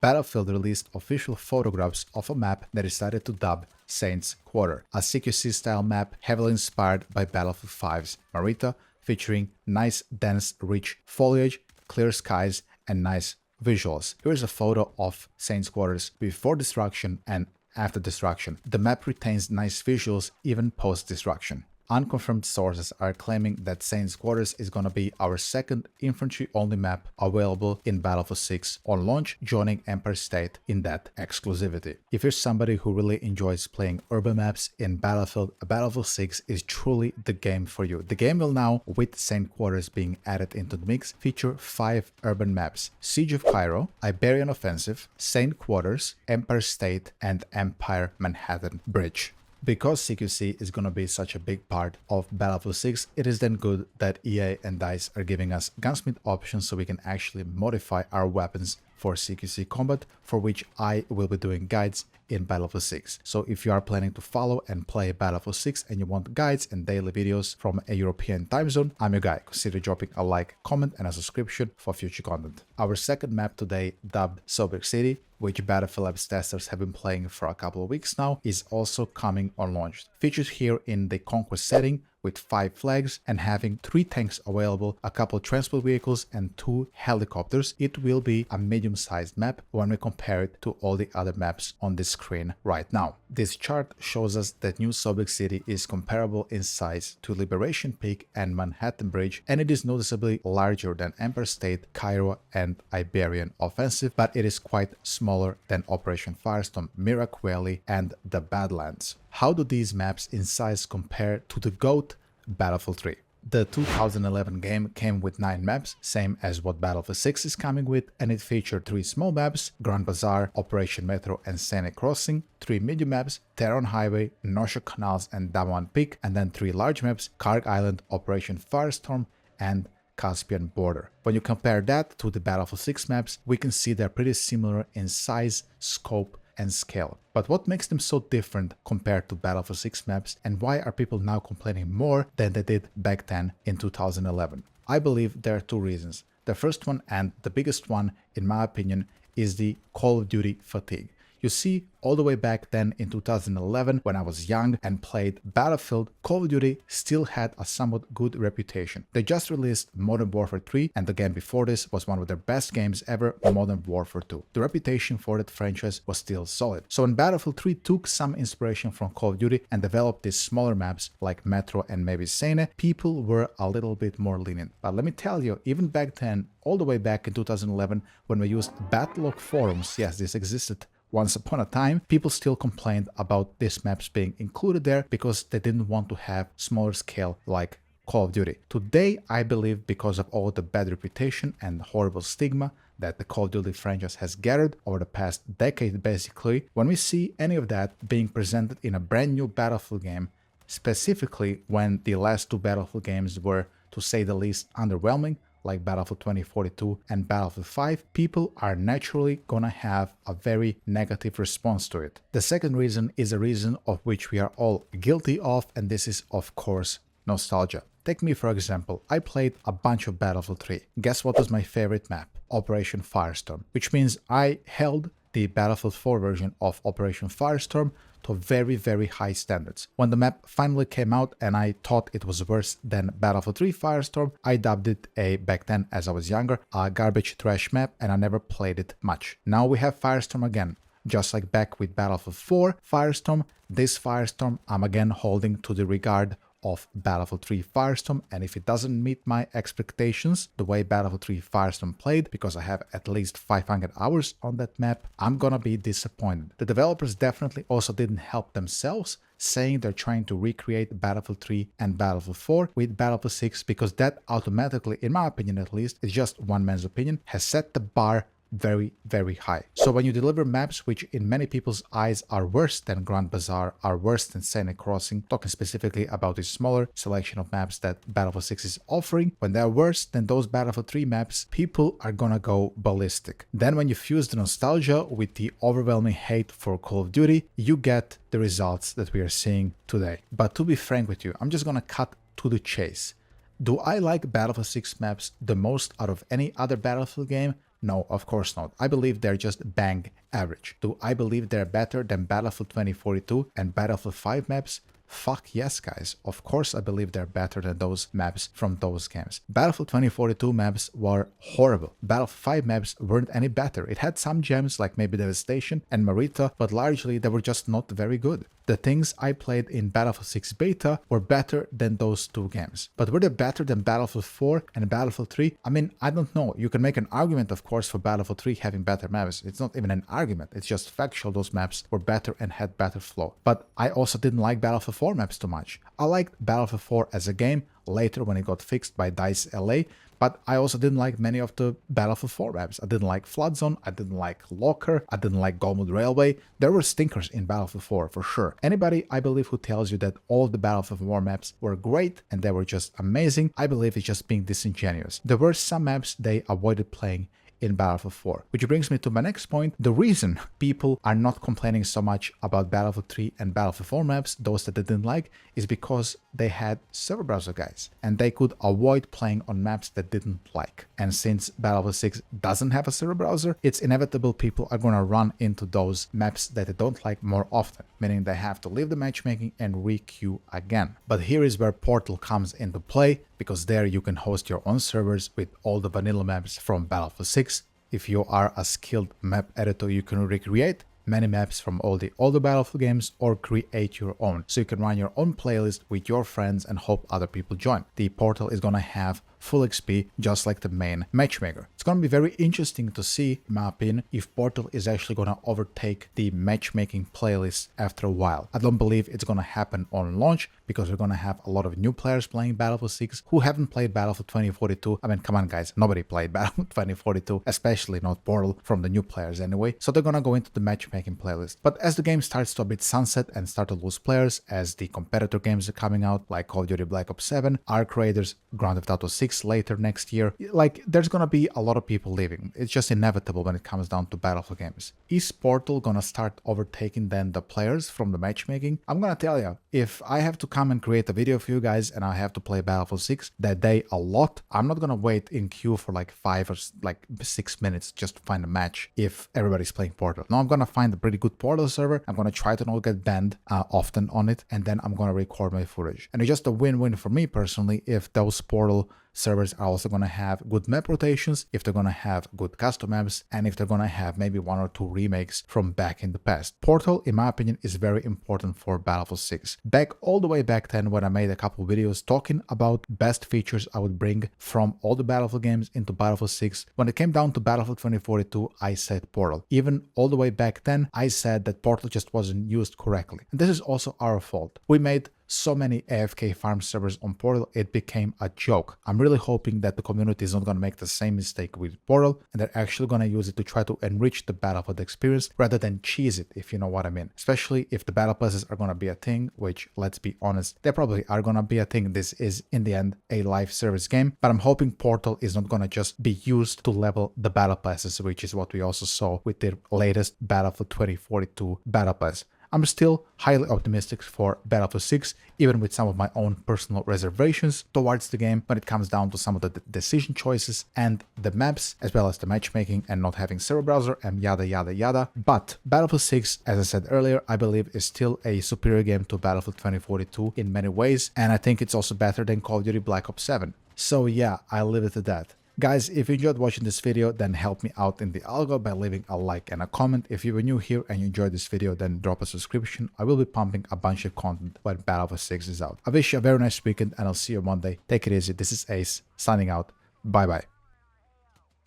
Battlefield released official photographs of a map they decided to dub Saints Quarter, a CQC-style map heavily inspired by Battlefield 5's Marita, featuring nice, dense, rich foliage, clear skies, and nice visuals. Here's a photo of Saints Quarters before destruction and after destruction. The map retains nice visuals even post-destruction. Unconfirmed sources are claiming that Saints Quarters is gonna be our second infantry-only map available in Battlefield 6 on launch, joining Empire State in that exclusivity. If you're somebody who really enjoys playing urban maps in Battlefield 6 is truly the game for you. The game will now, with Saints Quarters being added into the mix, feature 5 urban maps: Siege of Cairo, Iberian Offensive, Saints Quarters, Empire State, and Empire Manhattan Bridge. Because CQC is going to be such a big part of Battlefield 6, it is then good that EA and DICE are giving us gunsmith options so we can actually modify our weapons for CQC combat, for which I will be doing guides in Battlefield 6. So if you are planning to follow and play Battlefield 6 and you want guides and daily videos from a European time zone, I'm your guy. Consider dropping a like, comment, and a subscription for future content. Our second map today, dubbed Sobek City, which Battlefield Labs testers have been playing for a couple of weeks now, is also coming on launch. Featured here in the Conquest setting with 5 flags and having 3 tanks available, a couple transport vehicles, and 2 helicopters. It will be a medium-sized map when we compare it to all the other maps on the screen right now. This chart shows us that New Sobek City is comparable in size to Liberation Peak and Manhattan Bridge, and it is noticeably larger than Empire State, Cairo, and Iberian Offensive, but it is quite smaller than Operation Firestorm, Mirak Valley, and the Badlands. How do these maps in size compare to the GOAT, Battlefield 3? The 2011 game came with 9 maps, same as what Battlefield 6 is coming with, and it featured 3 small maps: Grand Bazaar, Operation Metro, and Scenic Crossing, 3 medium maps: Tehran Highway, Nosha Canals, and Daman Peak, and then 3 large maps: Karg Island, Operation Firestorm, and Caspian Border. When you compare that to the Battlefield 6 maps, we can see they're pretty similar in size, scope, and scale. But what makes them so different compared to Battlefield 6 maps, and why are people now complaining more than they did back then in 2011? I believe there are 2 reasons. The first one, and the biggest one in my opinion, is the Call of Duty fatigue. You see, all the way back then in 2011, when I was young and played Battlefield, Call of Duty still had a somewhat good reputation. They just released Modern Warfare 3, and the game before this was one of their best games ever, Modern Warfare 2. The reputation for that franchise was still solid. So when Battlefield 3 took some inspiration from Call of Duty and developed these smaller maps like Metro and maybe Seine, people were a little bit more lenient. But let me tell you, even back then, all the way back in 2011, when we used Battlelog forums, yes, this existed once upon a time, people still complained about these maps being included there because they didn't want to have smaller scale like Call of Duty. Today, I believe because of all the bad reputation and horrible stigma that the Call of Duty franchise has gathered over the past decade basically, when we see any of that being presented in a brand new Battlefield game, specifically when the last 2 Battlefield games were, to say the least, underwhelming, like Battlefield 2042 and Battlefield 5, people are naturally gonna have a very negative response to it. The second reason is a reason of which we are all guilty of, and this is, of course, nostalgia. Take me for example, I played a bunch of Battlefield 3. Guess what was my favorite map? Operation Firestorm, which means I held the Battlefield 4 version of Operation Firestorm to very, very high standards. When the map finally came out and I thought it was worse than Battlefield 3 Firestorm, I dubbed it back then as I was younger, a garbage trash map, and I never played it much. Now we have Firestorm again. Just like back with Battlefield 4 Firestorm, this Firestorm I'm again holding to the regard of Battlefield 3 Firestorm, and if it doesn't meet my expectations the way Battlefield 3 Firestorm played, because I have at least 500 hours on that map, I'm gonna be disappointed. The developers definitely also didn't help themselves, saying they're trying to recreate Battlefield 3 and Battlefield 4 with Battlefield 6, because that automatically, in my opinion at least, it's just one man's opinion, has set the bar very, very high. So when you deliver maps which in many people's eyes are worse than Grand Bazaar, are worse than Scenic Crossing, talking specifically about the smaller selection of maps that Battlefield 6 is offering, when they're worse than those Battlefield 3 maps, people are gonna go ballistic. Then when you fuse the nostalgia with the overwhelming hate for Call of Duty, you get the results that we are seeing today. But to be frank with you, I'm just gonna cut to the chase. Do I like Battlefield 6 maps the most out of any other Battlefield game? No, of course not. I believe they're just bang average. Do I believe they're better than Battlefield 2042 and Battlefield 5 maps? Fuck yes, guys. Of course I believe they're better than those maps from those games. Battlefield 2042 maps were horrible. Battlefield 5 maps weren't any better. It had some gems like maybe Devastation and Marita, but largely they were just not very good. The things I played in Battlefield 6 beta were better than those two games. But were they better than Battlefield 4 and Battlefield 3? I mean, I don't know. You can make an argument, of course, for Battlefield 3 having better maps. It's not even an argument. It's just factual. Those maps were better and had better flow. But I also didn't like Battlefield 4 maps too much. I liked Battlefield 4 as a game later when it got fixed by DICE LA, but I also didn't like many of the Battlefield 4 maps. I didn't like Flood Zone, I didn't like Locker, I didn't like Golmud Railway. There were stinkers in Battlefield 4 for sure. Anybody, I believe, who tells you that all of the Battlefield 4 maps were great and they were just amazing, I believe it's just being disingenuous. There were some maps they avoided playing in Battlefield 4. Which brings me to my next point. The reason people are not complaining so much about Battlefield 3 and Battlefield 4 maps, those that they didn't like, is because they had server browser guides and they could avoid playing on maps that didn't like. And since Battlefield 6 doesn't have a server browser, it's inevitable people are gonna run into those maps that they don't like more often, meaning they have to leave the matchmaking and re-queue again. But here is where Portal comes into play, because there you can host your own servers with all the vanilla maps from Battlefield 6. If you are a skilled map editor, you can recreate many maps from all the older Battlefield games or create your own. So you can run your own playlist with your friends and hope other people join. The Portal is gonna have full XP just like the main matchmaker. It's gonna be very interesting to see, in my opinion, if Portal is actually gonna overtake the matchmaking playlist after a while. I don't believe it's gonna happen on launch because we're gonna have a lot of new players playing Battlefield 6 who haven't played Battlefield 2042. I mean, come on guys, nobody played Battlefield 2042, especially not Portal from the new players anyway. So they're gonna go into the matchmaking playlist. But as the game starts to a bit sunset and start to lose players, as the competitor games are coming out like Call of Duty Black Ops 7, Arc Raiders, Grand Theft Auto 6 later next year, like there's gonna be a lot of people leaving. It's just inevitable when it comes down to Battlefield games. Is Portal gonna start overtaking then the players from the matchmaking? I'm gonna tell you, if I have to come and create a video for you guys and I have to play Battlefield 6 that day a lot, I'm not gonna wait in queue for like 5 or like 6 minutes just to find a match if everybody's playing Portal. No, I'm gonna find a pretty good Portal server, I'm gonna try to not get banned often on it, and then I'm gonna record my footage. And it's just a win-win for me personally if those Portal servers are also going to have good map rotations, if they're going to have good custom maps, and if they're going to have maybe 1 or 2 remakes from back in the past. Portal, in my opinion, is very important for Battlefield 6. All the way back then when I made a couple videos talking about best features I would bring from all the Battlefield games into Battlefield 6, when it came down to Battlefield 2042, I said Portal. Even all the way back then, I said that Portal just wasn't used correctly. And this is also our fault. We made so many AFK farm servers on Portal, it became a joke. I'm really hoping that the community is not going to make the same mistake with Portal and they're actually going to use it to try to enrich the Battlefield experience rather than cheese it, if you know what I mean. Especially if the battle passes are going to be a thing, which, let's be honest, they probably are going to be a thing. This is, in the end, a live service game, but I'm hoping Portal is not going to just be used to level the battle passes, which is what we also saw with the latest Battlefield 2042 battle pass. I'm still highly optimistic for Battlefield 6, even with some of my own personal reservations towards the game when it comes down to some of the decision choices and the maps, as well as the matchmaking and not having server browser and yada yada yada. But Battlefield 6, as I said earlier, I believe is still a superior game to Battlefield 2042 in many ways, and I think it's also better than Call of Duty Black Ops 7. So yeah, I'll leave it at that. Guys, if you enjoyed watching this video, then help me out in the algo by leaving a like and a comment. If you were new here and you enjoyed this video, then drop a subscription. I will be pumping a bunch of content when Battlefield 6 is out. I wish you a very nice weekend and I'll see you Monday. Take it easy. This is Ace, signing out. Bye bye.